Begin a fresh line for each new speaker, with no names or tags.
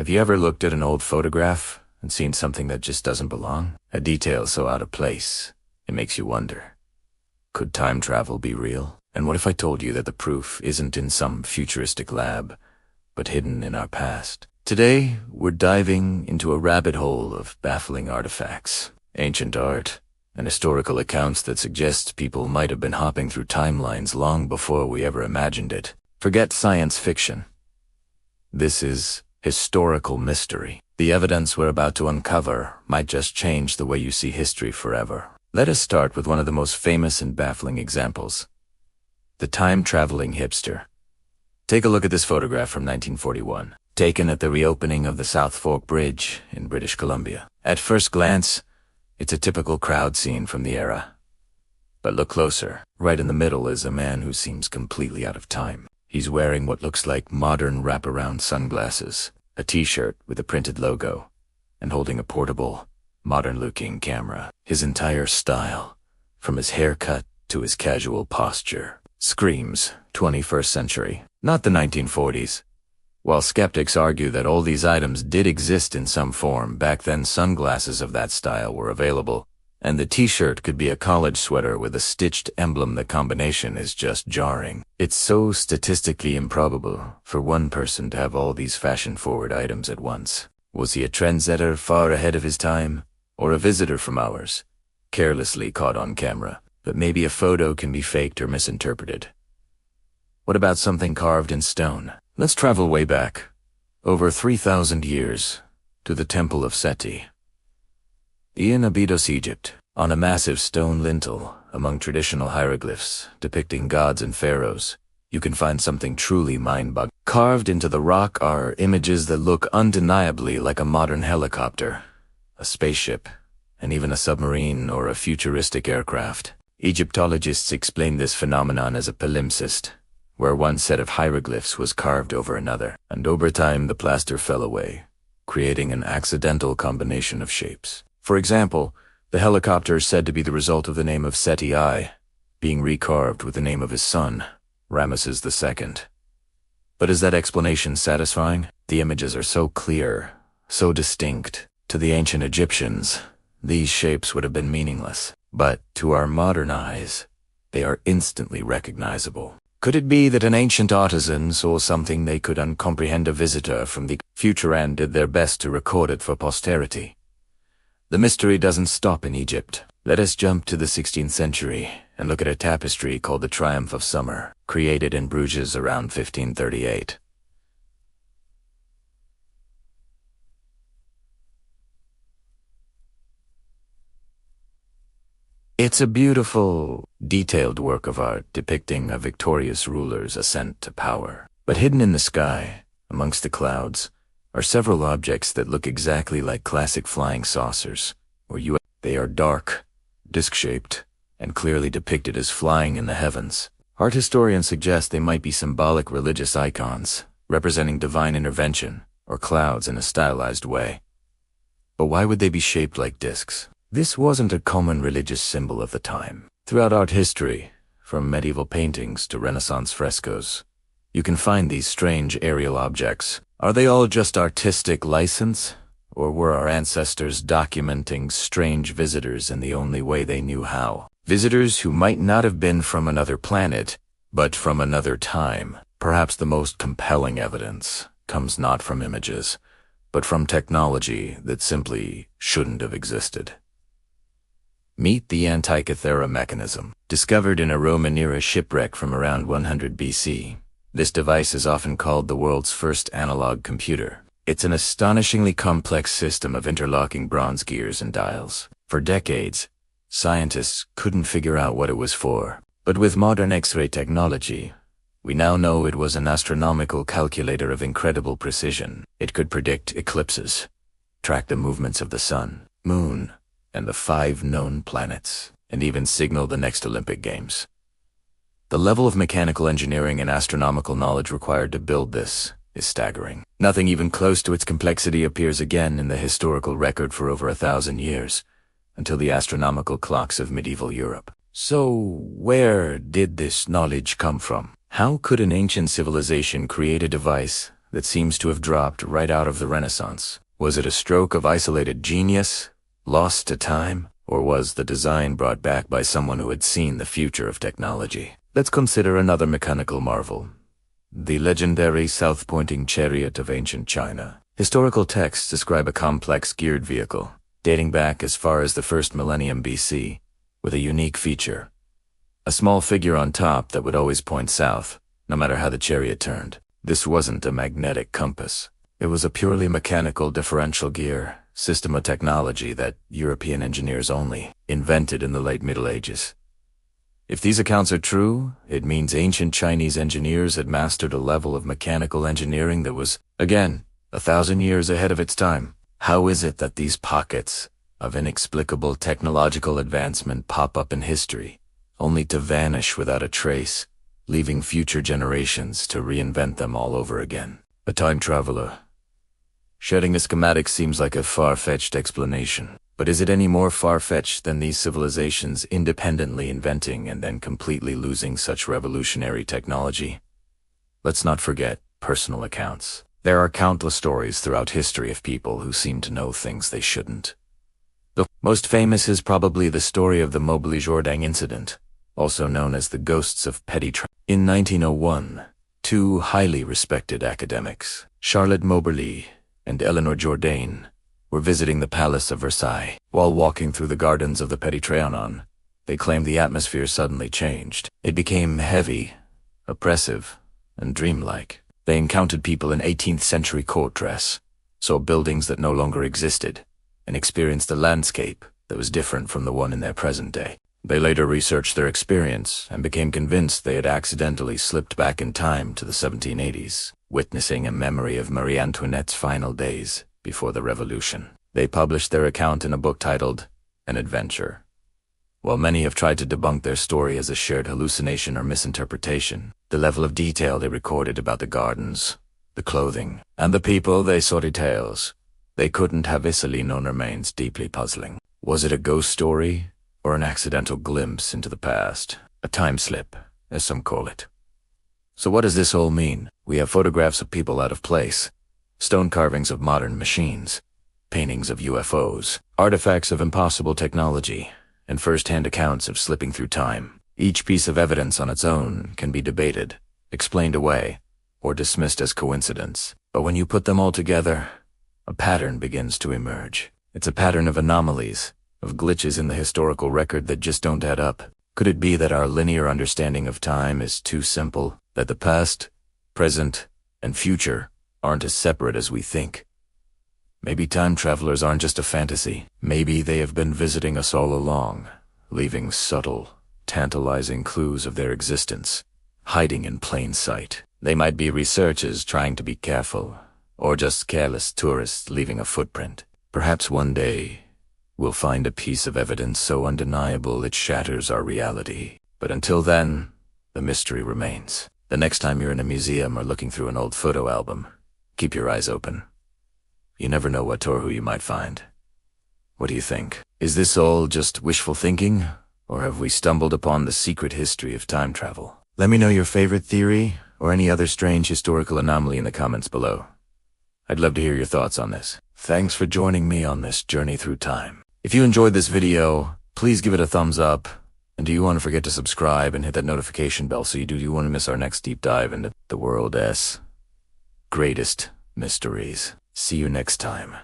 Have you ever looked at an old photograph and seen something that just doesn't belong? A detail so out of place, it makes you wonder. Could time travel be real? And what if I told you that the proof isn't in some futuristic lab, but hidden in our past? Today, we're diving into a rabbit hole of baffling artifacts, ancient art, and historical accounts that suggest people might have been hopping through timelines long before we ever imagined it. Forget science fiction. This is historical mystery. The evidence we're about to uncover might just change the way you see history forever. Let us start with one of the most famous and baffling examples: the time-traveling hipster. Take a look at this photograph from 1941, taken at the reopening of the South Fork Bridge in British Columbia. At first glance, it's a typical crowd scene from the era. But look closer. Right in the middle is a man who seems completely out of time. He's wearing what looks like modern wraparound sunglasses, a t-shirt with a printed logo, and holding a portable, modern-looking camera. His entire style, from his haircut to his casual posture, screams 21st century, not the 1940s. While skeptics argue that all these items did exist in some form, back then sunglasses of that style were available, and the t-shirt could be a college sweater with a stitched emblem. The combination is just jarring. It's so statistically improbable for one person to have all these fashion-forward items at once. Was he a trendsetter far ahead of his time, or a visitor from ours, carelessly caught on camera? But maybe a photo can be faked or misinterpreted. What about something carved in stone? Let's travel way back, over 3,000 years, to the Temple of Seti. In Abydos, Egypt, on a massive stone lintel, among traditional hieroglyphs depicting gods and pharaohs, you can find something truly mind-boggling. Carved into the rock are images that look undeniably like a modern helicopter, a spaceship, and even a submarine or a futuristic aircraft. Egyptologists explain this phenomenon as a palimpsest, where one set of hieroglyphs was carved over another, and over time the plaster fell away, creating an accidental combination of shapes. For example, the helicopter is said to be the result of the name of Seti I, being recarved with the name of his son, Ramesses II. But is that explanation satisfying? The images are so clear, so distinct. To the ancient Egyptians, these shapes would have been meaningless. But to our modern eyes, they are instantly recognizable. Could it be that an ancient artisan saw something they could uncomprehend a visitor from the future and did their best to record it for posterity? The mystery doesn't stop in Egypt. Let us jump to the 16th century and look at a tapestry called the Triumph of Summer, created in Bruges around 1538. It's a beautiful, detailed work of art depicting a victorious ruler's ascent to power. But hidden in the sky, amongst the clouds, are several objects that look exactly like classic flying saucers, or UFOs. They are dark, disc-shaped, and clearly depicted as flying in the heavens. Art historians suggest they might be symbolic religious icons, representing divine intervention, or clouds in a stylized way. But why would they be shaped like discs? This wasn't a common religious symbol of the time. Throughout art history, from medieval paintings to Renaissance frescoes, you can find these strange aerial objects. Are they all just artistic license, or were our ancestors documenting strange visitors in the only way they knew how? Visitors who might not have been from another planet, but from another time. Perhaps the most compelling evidence comes not from images, but from technology that simply shouldn't have existed. Meet the Antikythera mechanism. Discovered in a Roman-era shipwreck from around 100 BC, this device is often called the world's first analog computer. It's an astonishingly complex system of interlocking bronze gears and dials. For decades, scientists couldn't figure out what it was for. But with modern X-ray technology, we now know it was an astronomical calculator of incredible precision. It could predict eclipses, track the movements of the sun, moon, and the 5 known planets, and even signal the next Olympic Games. The level of mechanical engineering and astronomical knowledge required to build this is staggering. Nothing even close to its complexity appears again in the historical record for over 1,000 years, until the astronomical clocks of medieval Europe. So, where did this knowledge come from? How could an ancient civilization create a device that seems to have dropped right out of the Renaissance? Was it a stroke of isolated genius, lost to time, or was the design brought back by someone who had seen the future of technology? Let's consider another mechanical marvel, the legendary south-pointing chariot of ancient China. Historical texts describe a complex geared vehicle, dating back as far as the first millennium BC, with a unique feature: a small figure on top that would always point south, no matter how the chariot turned. This wasn't a magnetic compass. It was a purely mechanical differential gear system of technology that European engineers only invented in the late Middle Ages. If these accounts are true, it means ancient Chinese engineers had mastered a level of mechanical engineering that was, again, 1,000 years ahead of its time. How is it that these pockets of inexplicable technological advancement pop up in history, only to vanish without a trace, leaving future generations to reinvent them all over again? A time traveler. Shedding a schematic seems like a far-fetched explanation, but is it any more far-fetched than these civilizations independently inventing and then completely losing such revolutionary technology? Let's not forget personal accounts. There are countless stories throughout history of people who seem to know things they shouldn't. The most famous is probably the story of the Montbly-Jourdain incident, also known as the Ghosts of Petit Train. In 1901, two highly respected academics, Charlotte Moberly and Eleanor Jourdain, were visiting the Palace of Versailles. While walking through the gardens of the Petit Trianon, they claimed the atmosphere suddenly changed. It became heavy, oppressive, and dreamlike. They encountered people in 18th century court dress, saw buildings that no longer existed, and experienced a landscape that was different from the one in their present day. They later researched their experience and became convinced they had accidentally slipped back in time to the 1780s, witnessing a memory of Marie Antoinette's final days before the Revolution. They published their account in a book titled An Adventure. While many have tried to debunk their story as a shared hallucination or misinterpretation, the level of detail they recorded about the gardens, the clothing, and the people they saw details they couldn't have easily known remains deeply puzzling. Was it a ghost story, or an accidental glimpse into the past? A time slip, as some call it. So what does this all mean? We have photographs of people out of place, stone carvings of modern machines, paintings of UFOs, artifacts of impossible technology, and first-hand accounts of slipping through time. Each piece of evidence on its own can be debated, explained away, or dismissed as coincidence. But when you put them all together, a pattern begins to emerge. It's a pattern of anomalies, of glitches in the historical record that just don't add up. Could it be that our linear understanding of time is too simple, that the past, present, and future aren't as separate as we think? Maybe time travelers aren't just a fantasy. Maybe they have been visiting us all along, leaving subtle, tantalizing clues of their existence, hiding in plain sight. They might be researchers trying to be careful, or just careless tourists leaving a footprint. Perhaps one day, we'll find a piece of evidence so undeniable it shatters our reality. But until then, the mystery remains. The next time you're in a museum or looking through an old photo album, keep your eyes open. You never know what or who you might find. What do you think? Is this all just wishful thinking, or have we stumbled upon the secret history of time travel? Let me know your favorite theory or any other strange historical anomaly in the comments below. I'd love to hear your thoughts on this. Thanks for joining me on this journey through time. If you enjoyed this video, please give it a thumbs up. And do you want to forget to subscribe and hit that notification bell so you want to miss our next deep dive into the world's greatest mysteries. See you next time.